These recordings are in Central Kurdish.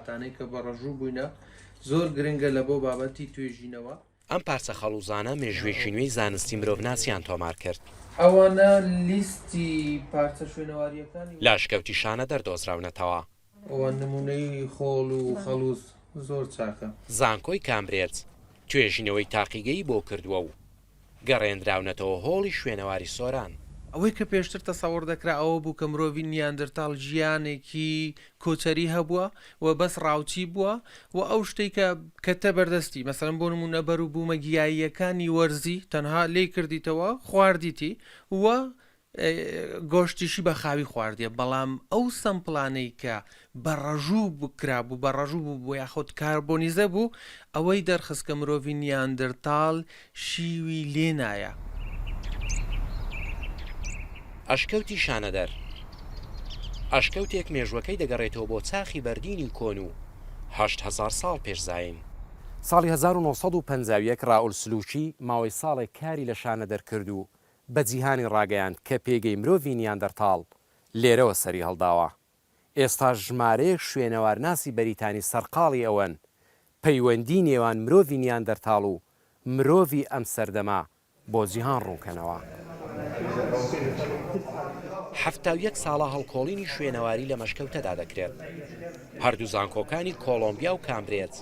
وڵاتانەی کە بە ڕەژوو بووینە زۆر گرنگە لە بۆ بابەتی توێژینەوە. ئەم پارچە خەڵوزانە مێژوێکی نوێی زانستی مرۆڤناسیان تۆمار کرد. ئەوانە لیستی پارچە شوێنەواریەکانی لاشکەوتی شانەدەر دۆزراونەتەوە. ئەوە نمونەی خۆڵ و خەڵوز زۆر چاکە. زانکۆی کامبرێج توێژینەوەی تاقیگەی بۆ کردووە و گەڕێنراونەتەوە هۆڵی شوێنەواری سۆران. ئەوەی کە پێشتر تەسەوڕ دەکرا ئەوە بوو کە مرۆڤی نیاندرتاڵ ژیانێکی کۆچەری هەبووە و بەس ڕاوچی بووە و ئەو شتێک کە کەتە بەردەستی مەسەڵەن بۆ نمونە بەر و بوومە گیاییەکانی وەرزی تەنها لێ کردیتەوە خواردیتی و گۆشتیشی بە خاوی خواردیە، بەڵام ئەو سەمپڵانەی کە بە ڕەژوو بکرا بوو بە ڕەژوو بوو بۆ یاخۆت کاربۆنیزە بوو ئەوەی دەرخست کە مرۆڤی نیاندرتاڵ شیوی لێ نایە. ئەشکەوتی شانەدەر ئەشکەوتێک مێژوەکەی دەگەڕێتەوە بۆ چاخی بەردینی کۆن و 8,000 ساڵ پێشزاین. ساڵی 1950 ڕاول سلوکی ماوەی ساڵێک کاری لە شانەدەر کرد و بە جیهانی ڕاگەیاند کە پێگەی مرۆڤی نیاندەرتاڵ لێرەوە سەری هەڵداوە. ئێستا ژمارەیەک شوێنەوارناسی بەریتانی سەرقاڵی ئەوەن پەیوەندی نێوان مرۆڤی نیاندەرتاڵ و مرۆڤی ئەم سەردەما بۆ جیهان ڕوونکەنەوە. 71 ساڵە هەڵکۆڵینی شوێنەواری لە مەشکەوتەدا دەکرێت. هەردوو زانکۆکانی کۆلۆمبیا و کامبرێج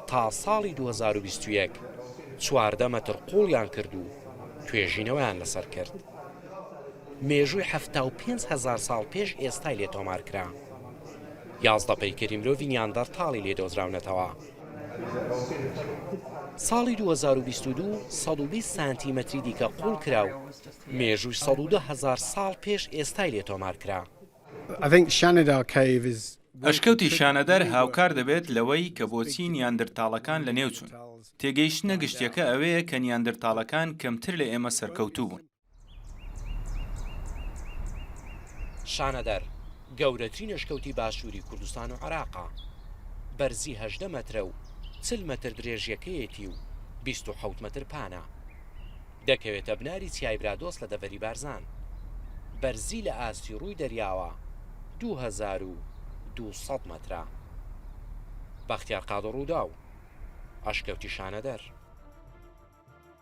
تا ساڵی 2021 14 مەتر قوڵیان کرد و توێژینەوەیان لەسەر کرد. مێژووی 75,000 ساڵ پێش ئێستای لێ تۆمار کرا. 11 پەیکەری مرۆڤی نیاندەرتاڵی لێ دۆزراونەتەوە. ساڵی 2022 120 سانتیمەتری دیکە قوڵ کرا و مێژووی 110,000 ساڵ پێش ئێستای لێ تۆمار کرا. ئەشکەوتی شانەدەر هاوکار دەبێت لەوەی کە بۆچی نیاندرتاڵەکان لە نێو چوون. تێگەیشتنە گشتیەکە ئەوەیە کە نیاندرتاڵەکان کەمتر لە ئێمە سەرکەوتوو بوون. شانەدەر گەورەترین ئەشکەوتی باشووری کوردستان و عێراقا. بەرزی 18 مەترە و 40 مەتر درێژیەکەیەتی و 27 مەتر پانە. دەکەوێتە بناری چیای برادۆست لە دەڤەری بارزان. بەرزی لە ئاستی ڕووی دەریاوە 2200 مەترە. بەختیار قادر ڕوودا و ئەشکەوتی شانەدەر.